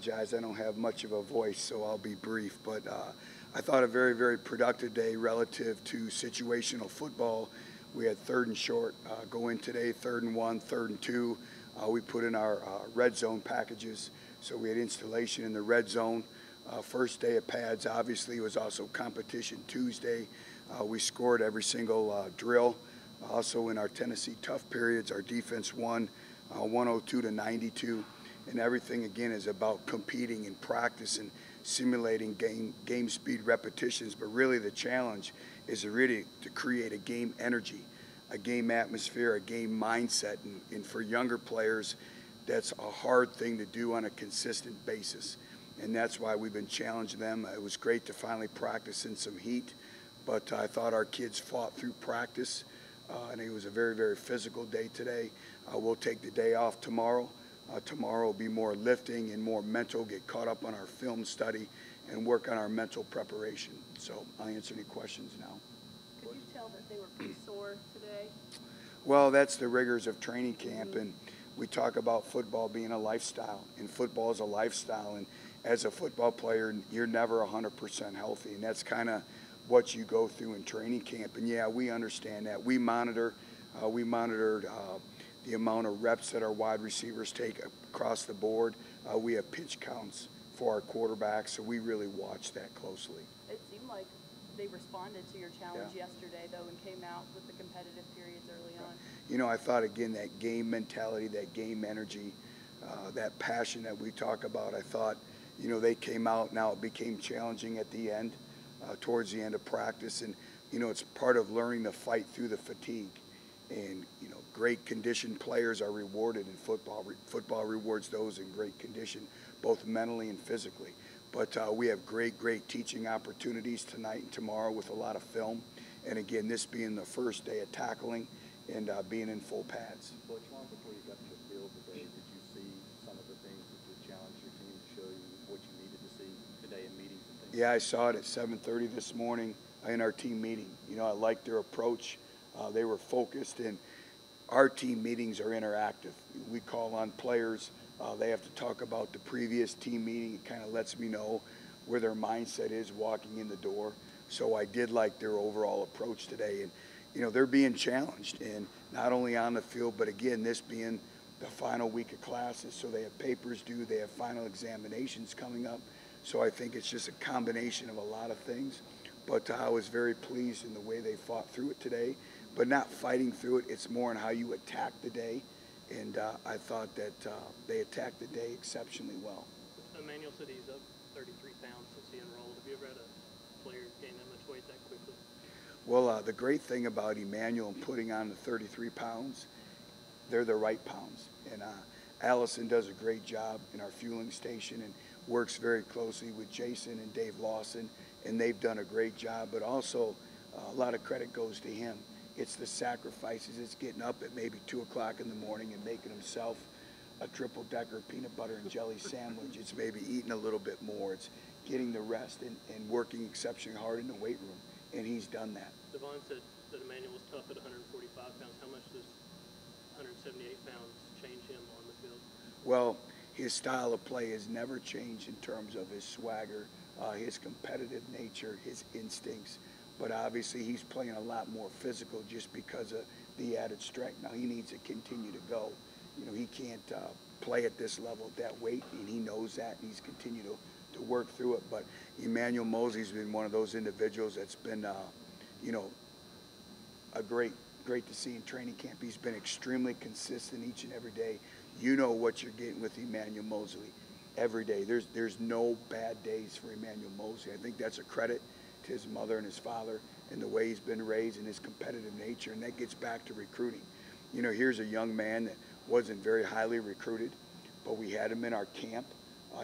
apologize. I don't have much of a voice, so I'll be brief. But I thought a very, very productive day relative to situational football. We had third and short go in today, 3rd and 1, 3rd and 2. We put in our red zone packages, so we had installation in the red zone. First day of pads, obviously, was also competition Tuesday. We scored every single drill. Also in our Tennessee tough periods, our defense won 102 to 92. And everything, again, is about competing in practice and simulating game speed repetitions. But really the challenge is really to create a game energy, a game atmosphere, a game mindset. And for younger players, that's a hard thing to do on a consistent basis. And that's why we've been challenging them. It was great to finally practice in some heat, but I thought our kids fought through practice. And it was a very, very physical day today. We'll take the day off tomorrow. Tomorrow will be more lifting and more mental, get caught up on our film study and work on our mental preparation. So I'll answer any questions now. Could you tell that they were pretty sore today? Well, that's the rigors of training camp, and we talk about football being a lifestyle, and football is a lifestyle, and as a football player, you're never 100% healthy, and that's kind of what you go through in training camp. And yeah, we understand that. We monitored the amount of reps that our wide receivers take across the board. We have pitch counts for our quarterbacks, so we really watch that closely. It seemed like they responded to your challenge yesterday, though, and came out with the competitive periods early on. You know, I thought, again, that game mentality, that game energy, that passion that we talk about, I thought, you know, they came out. Now it became challenging at the end, towards the end of practice. And, you know, it's part of learning to fight through the fatigue. And, you know, great conditioned players are rewarded in football. Football rewards those in great condition, both mentally and physically. But we have great teaching opportunities tonight and tomorrow with a lot of film. And again, this being the first day of tackling and being in full pads. Butch, long before you got to the field today, did you see some of the things that you challenged your team to show you what you needed to see today in meetings and things? Yeah, I saw it at 7:30 this morning in our team meeting. You know, I liked their approach. They were focused, and our team meetings are interactive. We call on players. They have to talk about the previous team meeting. It kind of lets me know where their mindset is walking in the door. So I did like their overall approach today. And, you know, they're being challenged, and not only on the field, but again, this being the final week of classes. So they have papers due. They have final examinations coming up. So I think it's just a combination of a lot of things. But I was very pleased in the way they fought through it today. But not fighting through it, it's more on how you attack the day. And I thought that they attacked the day exceptionally well. Emmanuel said he's up 33 pounds since he enrolled. Have you ever had a player gain that much weight that quickly? Well, the great thing about Emmanuel and putting on the 33 pounds, they're the right pounds. And Allison does a great job in our fueling station and works very closely with Jason and Dave Lawson, and they've done a great job. But also, a lot of credit goes to him. It's the sacrifices. It's getting up at maybe 2 o'clock in the morning and making himself a triple-decker peanut butter and jelly sandwich. It's maybe eating a little bit more. It's getting the rest and working exceptionally hard in the weight room, and he's done that. Devon said that Emmanuel was tough at 145 pounds. How much does 178 pounds change him on the field? Well, his style of play has never changed in terms of his swagger, his competitive nature, his instincts. But obviously he's playing a lot more physical just because of the added strength. Now he needs to continue to go. You know, he can't play at this level at that weight, and he knows that, and he's continued to work through it. But Emmanuel Mosley's been one of those individuals that's been, you know, a great to see in training camp. He's been extremely consistent each and every day. You know what you're getting with Emmanuel Mosley every day. There's no bad days for Emmanuel Mosley. I think that's a credit to his mother and his father and the way he's been raised and his competitive nature, and that gets back to recruiting. You know, here's a young man that wasn't very highly recruited, but we had him in our camp.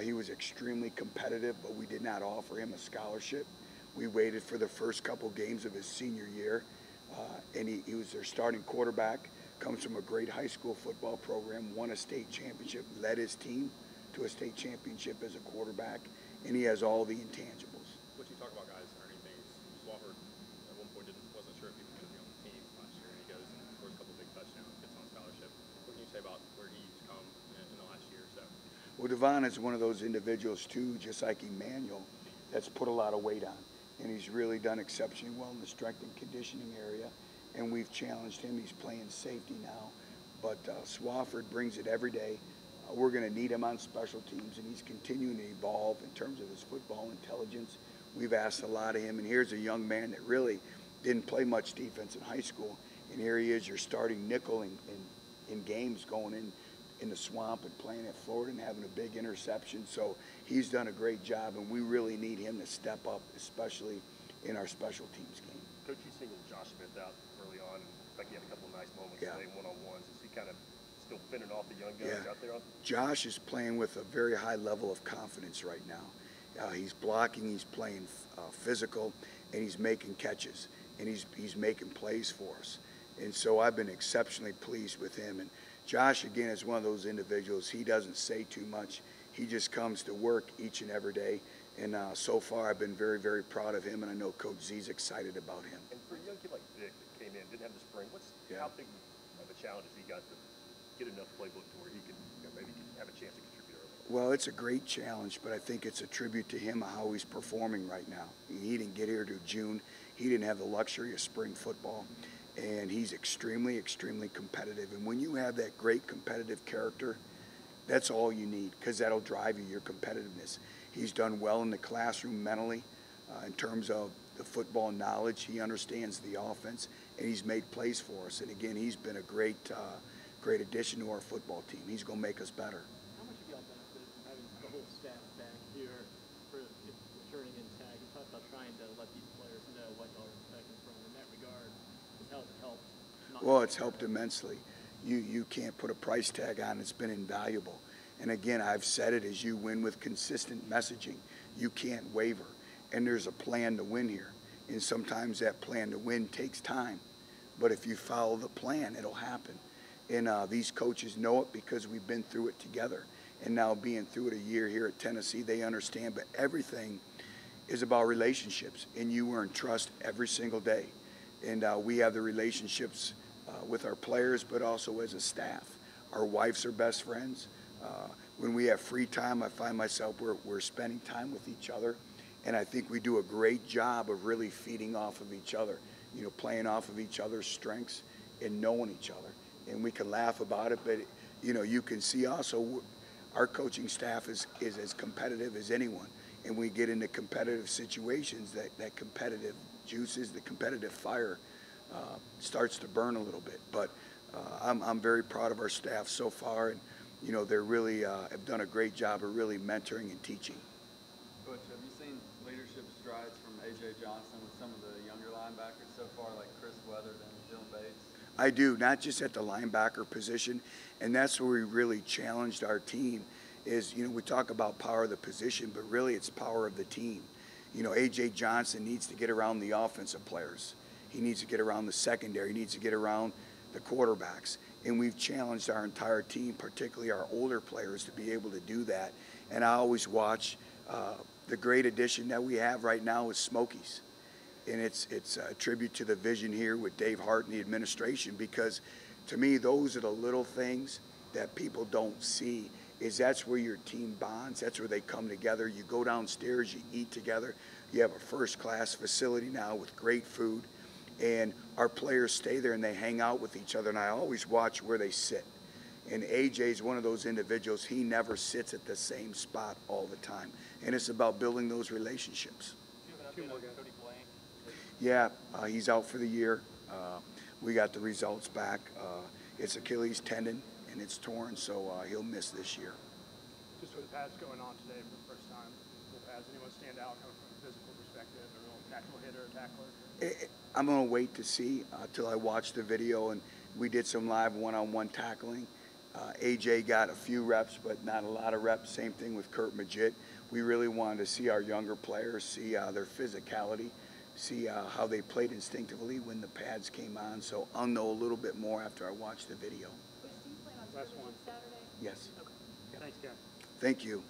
He was extremely competitive, but we did not offer him a scholarship. We waited for the first couple games of his senior year, and he was their starting quarterback, comes from a great high school football program, won a state championship, led his team to a state championship as a quarterback, and he has all the intangibles. What you talk about guys earning things, Swafford at one point wasn't sure if he was going to be on the team last year, and he goes and scores a couple big touchdowns, gets on scholarship. What can you say about where he's come in the last year or so? Well, Well, Devon is one of those individuals too, just like Emmanuel, that's put a lot of weight on. And he's really done exceptionally well in the strength and conditioning area. And we've challenged him. He's playing safety now. But Swafford brings it every day. We're going to need him on special teams, and he's continuing to evolve in terms of his football intelligence. We've asked a lot of him, and here's a young man that really didn't play much defense in high school, and here he is, your starting nickel in games going in the swamp and playing at Florida and having a big interception. So he's done a great job, and we really need him to step up, especially in our special teams game. Coach, you singled Josh Smith out early on, and in fact, he had a couple of nice moments today, one-on-ones. Is he kind of still fending off the young guys out there? Josh is playing with a very high level of confidence right now. He's blocking, he's playing physical, and he's making catches, and he's making plays for us. And so I've been exceptionally pleased with him. And Josh, again, is one of those individuals. He doesn't say too much. He just comes to work each and every day. And so far, I've been very, very proud of him, and I know Coach Z's excited about him. And for a young kid like Vic that came in, didn't have the spring, how big of a challenge has he got to get enough playbook to where he can maybe have a chance to contribute early? Well, it's a great challenge, but I think it's a tribute to him how he's performing right now. He didn't get here to June. He didn't have the luxury of spring football, and he's extremely, extremely competitive. And when you have that great competitive character, that's all you need, because that'll drive you, your competitiveness. He's done well in the classroom mentally in terms of the football knowledge. He understands the offense, and he's made plays for us. And again, he's been a great addition to our football team. He's going to make us better. How much have y'all benefited from having the whole staff back here for returning in tag? You talked about trying to let these players know what y'all are expecting from them. In that regard, how has it helped? Well, it's helped immensely. You can't put a price tag on it. It's been invaluable. And again, I've said it, as you win with consistent messaging, you can't waver. And there's a plan to win here. And sometimes that plan to win takes time. But if you follow the plan, it'll happen. And these coaches know it because we've been through it together. And now being through it a year here at Tennessee, they understand. But everything is about relationships. And you earn trust every single day. And we have the relationships with our players, but also as a staff. Our wives are best friends. When we have free time, I find myself we're spending time with each other, and I think we do a great job of really feeding off of each other, playing off of each other's strengths and knowing each other. And we can laugh about it, but you can see also our coaching staff is as competitive as anyone, and we get into competitive situations, that competitive juices, the competitive fire starts to burn a little bit. But I'm very proud of our staff so far, and they really have done a great job of really mentoring and teaching. Butch, have you seen leadership strides from A.J. Johnson with some of the younger linebackers so far, like Chris Weatherd and Dylan Bates? I do, not just at the linebacker position, and that's where we really challenged our team is, we talk about power of the position, but really it's power of the team. A.J. Johnson needs to get around the offensive players. He needs to get around the secondary. He needs to get around the quarterbacks. And we've challenged our entire team, particularly our older players, to be able to do that. And I always watch the great addition that we have right now is Smokies. And it's a tribute to the vision here with Dave Hart and the administration, because to me, those are the little things that people don't see, is that's where your team bonds. That's where they come together. You go downstairs, you eat together. You have a first-class facility now with great food. And our players stay there and they hang out with each other. And I always watch where they sit. And AJ is one of those individuals, he never sits at the same spot all the time. And it's about building those relationships. Do you have an update on Cody Blank? Yeah, he's out for the year. We got the results back. It's Achilles tendon and it's torn, so he'll miss this year. Just with the pads going on today for the first time, full pads, anyone stand out kind of from a physical perspective, a real tactical hitter, a tackler? I'm going to wait to see till I watch the video, and we did some live one-on-one tackling. AJ got a few reps, but not a lot of reps. Same thing with Kurt Majit. We really wanted to see our younger players, see their physicality, see how they played instinctively when the pads came on. So I'll know a little bit more after I watch the video. Butch, do you plan on Last serving one. Saturday? Yes. Thanks, guys. Thank you.